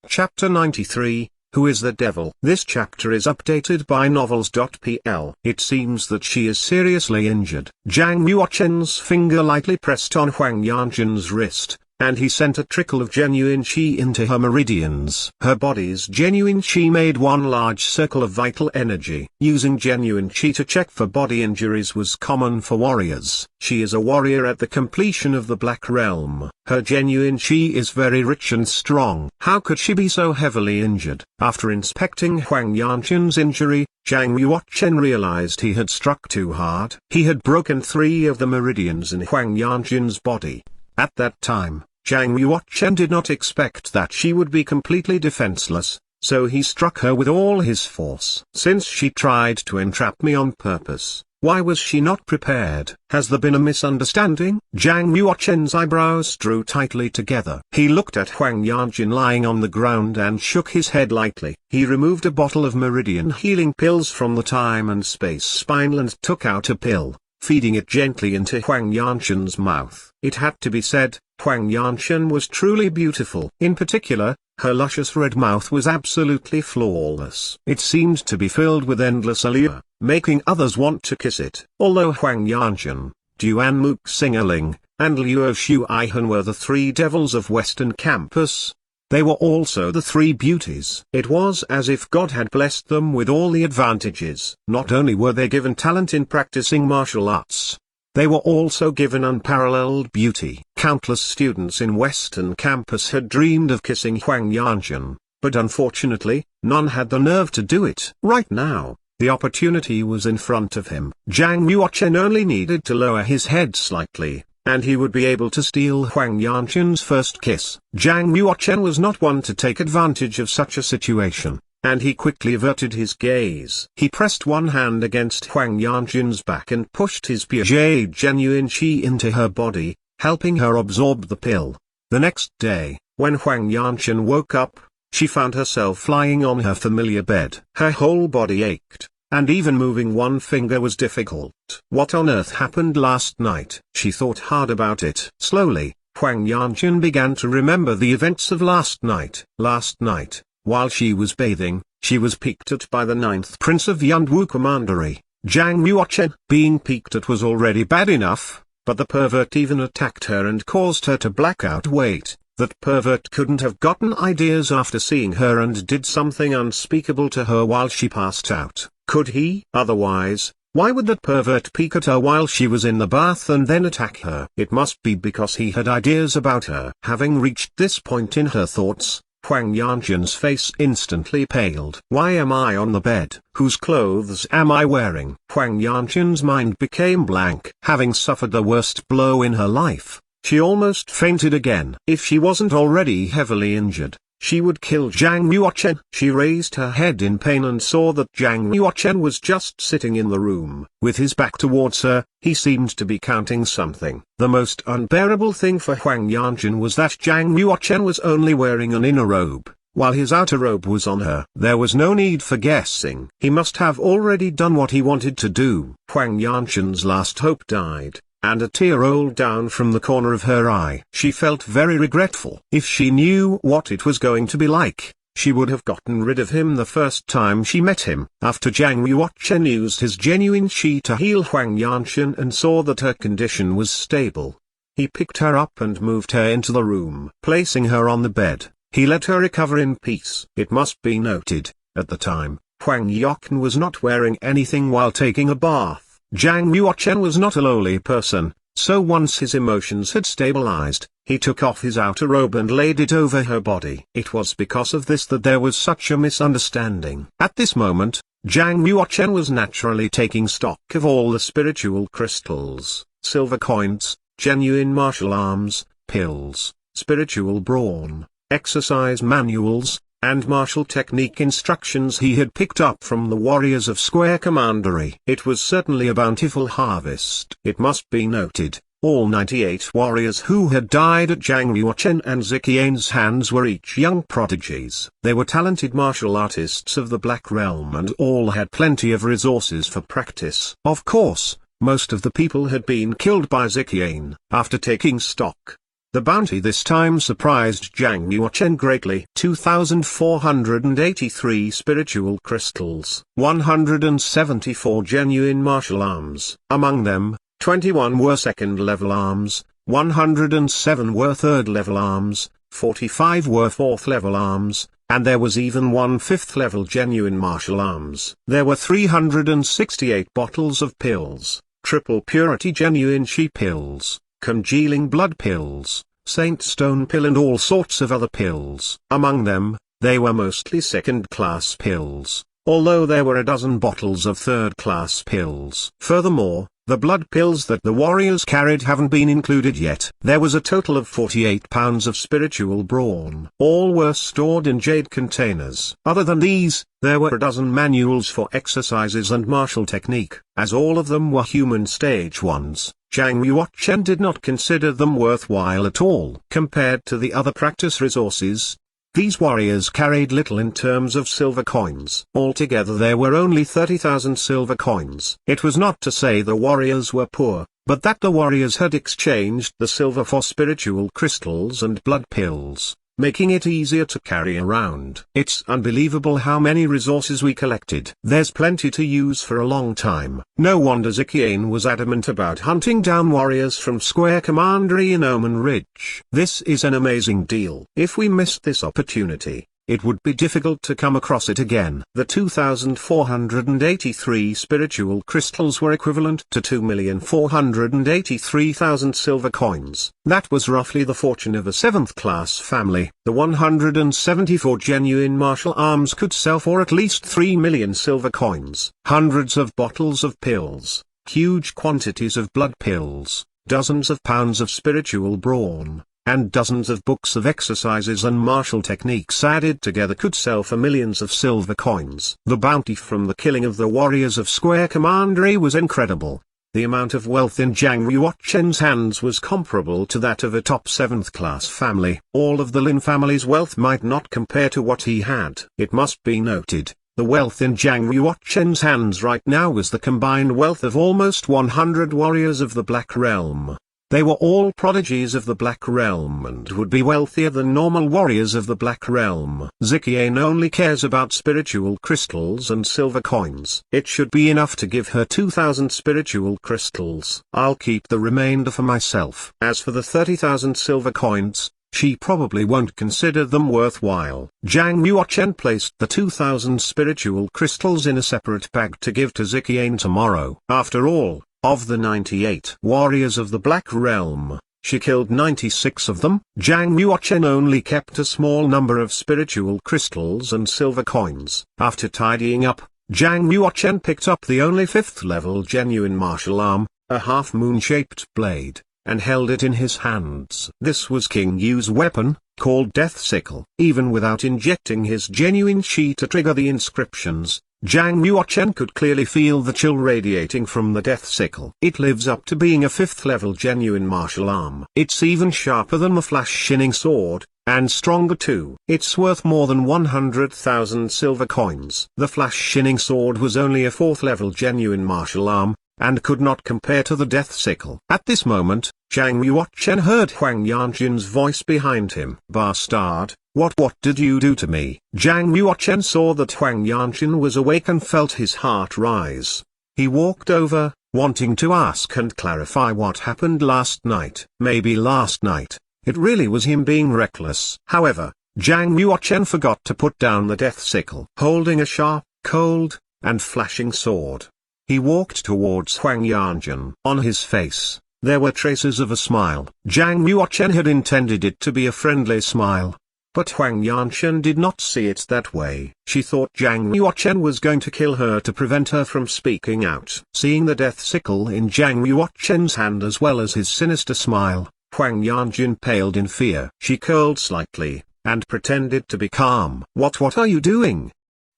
Chapter 93, Who is the Devil? This chapter is updated by novels.pl. It seems that she is seriously injured. Zhang Yuochen's finger lightly pressed on Huang Yanjun's wrist, and he sent a trickle of genuine qi into her meridians. Her body's genuine qi made one large circle of vital energy. Using genuine qi to check for body injuries was common for warriors. She is a warrior at the completion of the Black Realm. Her genuine qi is very rich and strong. How could she be so heavily injured? After inspecting Huang Yanjun's injury, Zhang Yuochen realized he had struck too hard. He had broken 3 of the meridians in Huang Yanjun's body. At that time, Zhang Yuochen did not expect that she would be completely defenseless, so he struck her with all his force. Since she tried to entrap me on purpose, why was she not prepared? Has there been a misunderstanding? Zhang Yuochen's eyebrows drew tightly together. He looked at Huang Yanjun lying on the ground and shook his head lightly. He removed a bottle of meridian healing pills from the time and space spinel and took out a pill, feeding it gently into Huang Yanjun's mouth. It had to be said, Huang Yanjun was truly beautiful. In particular, her luscious red mouth was absolutely flawless. It seemed to be filled with endless allure, making others want to kiss it. Although Huang Yanjun, Duan Muxingling, and Luo Shuaihan were the 3 devils of Western Campus, they were also the 3 beauties. It was as if God had blessed them with all the advantages. Not only were they given talent in practicing martial arts, they were also given unparalleled beauty. Countless students in Western Campus had dreamed of kissing Huang Yanjun, but unfortunately, none had the nerve to do it. Right now, the opportunity was in front of him. Zhang Yuochen only needed to lower his head slightly, and he would be able to steal Huang Yanjun's first kiss. Zhang Yuochen was not one to take advantage of such a situation, and he quickly averted his gaze. He pressed one hand against Huang Yanjun's back and pushed his pure jade genuine qi into her body, helping her absorb the pill. The next day, when Huang Yanjun woke up, she found herself lying on her familiar bed. Her whole body ached, and even moving one finger was difficult. What on earth happened last night? She thought hard about it. Slowly, Huang Yanjun began to remember the events of last night. Last night, while she was bathing, she was peeked at by the 9th Prince of Yunwu Commandery, Zhang Yuochen. Being peeked at was already bad enough, but the pervert even attacked her and caused her to black out. Wait, that pervert couldn't have gotten ideas after seeing her and did something unspeakable to her while she passed out, could he? Otherwise, why would that pervert peek at her while she was in the bath and then attack her? It must be because he had ideas about her. Having reached this point in her thoughts, Huang Yanjun's face instantly paled. Why am I on the bed? Whose clothes am I wearing? Huang Yanjun's mind became blank. Having suffered the worst blow in her life, she almost fainted again. If she wasn't already heavily injured, she would kill Zhang Yuochen. She raised her head in pain and saw that Zhang Yuochen was just sitting in the room. With his back towards her, he seemed to be counting something. The most unbearable thing for Huang Yanjun was that Zhang Yuochen was only wearing an inner robe, while his outer robe was on her. There was no need for guessing. He must have already done what he wanted to do. Huang Yanjun's last hope died, and a tear rolled down from the corner of her eye. She felt very regretful. If she knew what it was going to be like, she would have gotten rid of him the first time she met him. After Zhang Yuochen used his genuine qi to heal Huang Yanjun and saw that her condition was stable, he picked her up and moved her into the room. Placing her on the bed, he let her recover in peace. It must be noted, at the time, Huang Yanjun was not wearing anything while taking a bath. Zhang Yuochen was not a lowly person, so once his emotions had stabilized, he took off his outer robe and laid it over her body. It was because of this that there was such a misunderstanding. At this moment, Zhang Yuochen was naturally taking stock of all the spiritual crystals, silver coins, genuine martial arms, pills, spiritual brawn, exercise manuals, and martial technique instructions he had picked up from the warriors of Square Commandery. It was certainly a bountiful harvest. It must be noted, all 98 warriors who had died at Zhang Yuochen and Ziqian's hands were each young prodigies. They were talented martial artists of the Black Realm and all had plenty of resources for practice. Of course, most of the people had been killed by Ziqian. After taking stock, The bounty this time surprised Zhang Yuochen greatly. 2,483 spiritual crystals, 174 genuine martial arms. Among them, 21 were second-level arms, 107 were third-level arms, 45 were fourth-level arms, and there was even one fifth-level genuine martial arms. There were 368 bottles of pills, triple purity genuine Qi pills, congealing blood pills, Saint Stone pill and all sorts of other pills. Among them, they were mostly second-class pills, although there were a dozen bottles of third-class pills. Furthermore, the blood pills that the warriors carried haven't been included yet. There was a total of 48 pounds of spiritual brawn. All were stored in jade containers. Other than these, there were a dozen manuals for exercises and martial technique. As all of them were human stage ones, Zhang Yuochen did not consider them worthwhile at all. Compared to the other practice resources, these warriors carried little in terms of silver coins. Altogether there were only 30,000 silver coins. It was not to say the warriors were poor, but that the warriors had exchanged the silver for spiritual crystals and blood pills, making it easier to carry around. It's unbelievable how many resources we collected. There's plenty to use for a long time. No wonder Ziqian was adamant about hunting down warriors from Square Commandery in Omen Ridge. This is an amazing deal. If we missed this opportunity, it would be difficult to come across it again. The 2,483 spiritual crystals were equivalent to 2,483,000 silver coins. That was roughly the fortune of a 7th-class family. The 174 genuine martial arms could sell for at least 3 million silver coins. Hundreds of bottles of pills, huge quantities of blood pills, dozens of pounds of spiritual brawn, and dozens of books of exercises and martial techniques added together could sell for millions of silver coins. The bounty from the killing of the warriors of Square Commandery was incredible. The amount of wealth in Zhang Yuochen's hands was comparable to that of a top 7th-class family. All of the Lin family's wealth might not compare to what he had. It must be noted, the wealth in Zhang Yuochen's hands right now was the combined wealth of almost 100 warriors of the Black Realm. They were all prodigies of the Black Realm and would be wealthier than normal warriors of the Black Realm. Ziqian only cares about spiritual crystals and silver coins. It should be enough to give her 2,000 spiritual crystals. I'll keep the remainder for myself. As for the 30,000 silver coins, she probably won't consider them worthwhile. Zhang Yuochen placed the 2,000 spiritual crystals in a separate bag to give to Ziqian tomorrow. After all, of the 98 warriors of the Black Realm, she killed 96 of them. Zhang Yuochen only kept a small number of spiritual crystals and silver coins. After tidying up, Zhang Yuochen picked up the only 5th-level genuine martial arm, a half-moon-shaped blade, and held it in his hands. This was King Yu's weapon, called Death Sickle. Even without injecting his genuine Qi to trigger the inscriptions, Zhang Yuochen could clearly feel the chill radiating from the Death Sickle. It lives up to being a 5th-level genuine martial arm. It's even sharper than the Flash Shining Sword, and stronger too. It's worth more than 100,000 silver coins. The Flash Shining Sword was only a 4th-level genuine martial arm, and could not compare to the Death Sickle. At this moment, Zhang Yuochen heard Huang Yanjin's voice behind him. "Bastard, what did you do to me?" Zhang Yuochen saw that Huang Yanjin was awake and felt his heart rise. He walked over, wanting to ask and clarify what happened last night. Maybe last night, it really was him being reckless. However, Zhang Yuochen forgot to put down the Death Sickle. Holding a sharp, cold, and flashing sword, he walked towards Huang Yanjin. On his face, there were traces of a smile. Zhang Yuochen had intended it to be a friendly smile, but Huang Yanjin did not see it that way. She thought Zhang Yuochen was going to kill her to prevent her from speaking out. Seeing the Death Sickle in Zhang Yuochen's hand as well as his sinister smile, Huang Yanjin paled in fear. She curled slightly, and pretended to be calm. What are you doing?"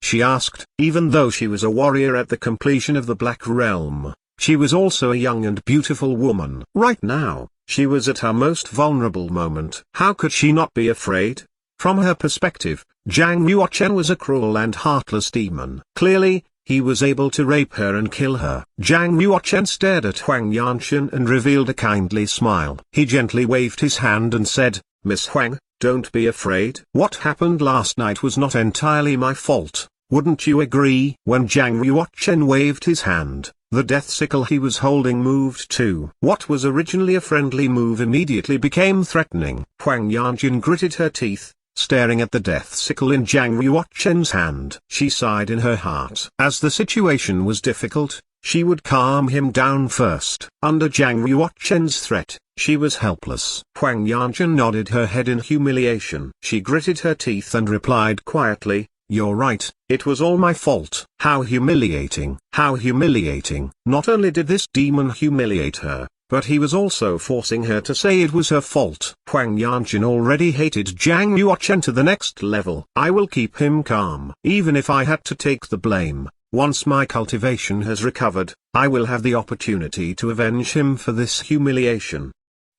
she asked. Even though she was a warrior at the completion of the Black Realm, she was also a young and beautiful woman. Right now, she was at her most vulnerable moment. How could she not be afraid? From her perspective, Zhang Yuochen was a cruel and heartless demon. Clearly, he was able to rape her and kill her. Zhang Yuochen stared at Huang Yanchen and revealed a kindly smile. He gently waved his hand and said, "Miss Huang, don't be afraid. What happened last night was not entirely my fault. Wouldn't you agree?" When Zhang Yuochen waved his hand, the death sickle he was holding moved too. What was originally a friendly move immediately became threatening. Huang Yanjin gritted her teeth, staring at the death sickle in Zhang Yuochen's hand. She sighed in her heart. As the situation was difficult, she would calm him down first. Under Zhang Yuochen's threat, she was helpless. Huang Yanjin nodded her head in humiliation. She gritted her teeth and replied quietly, "You're right, it was all my fault." How humiliating. How humiliating. Not only did this demon humiliate her, but he was also forcing her to say it was her fault. Huang Yanjin already hated Zhang Yuochen to the next level. "I will keep him calm. Even if I had to take the blame, once my cultivation has recovered, I will have the opportunity to avenge him for this humiliation."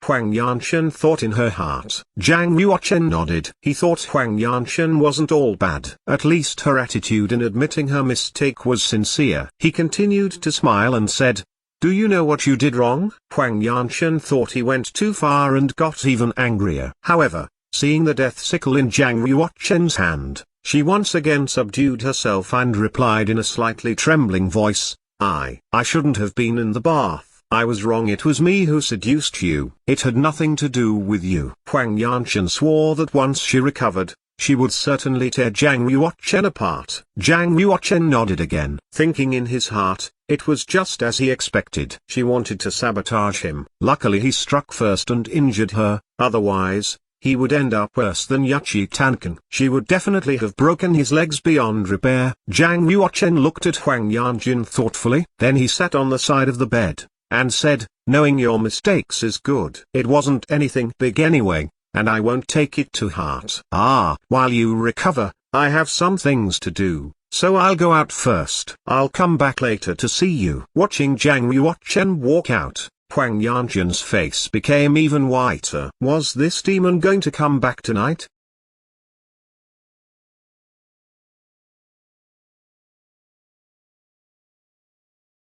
Huang Yanchen thought in her heart. Zhang Yuochen nodded. He thought Huang Yanchen wasn't all bad. At least her attitude in admitting her mistake was sincere. He continued to smile and said, "Do you know what you did wrong?" Huang Yanchen thought he went too far and got even angrier. However, seeing the death sickle in Zhang Yuochen's hand, she once again subdued herself and replied in a slightly trembling voice, I shouldn't have been in the bath. I was wrong. It was me who seduced you. It had nothing to do with you." Huang Yanchen swore that once she recovered, she would certainly tear Zhang Yuochen apart. Zhang Yuochen nodded again, thinking in his heart, it was just as he expected. She wanted to sabotage him. Luckily he struck first and injured her, otherwise, he would end up worse than Yachi Tankan. She would definitely have broken his legs beyond repair. Zhang Yuochen looked at Huang Yanjin thoughtfully. Then he sat on the side of the bed, and said, "Knowing your mistakes is good. It wasn't anything big anyway, and I won't take it to heart. While you recover, I have some things to do, so I'll go out first. I'll come back later to see you." Watching Zhang Yuochen walk out, Huang Yanjin's face became even whiter. Was this demon going to come back tonight?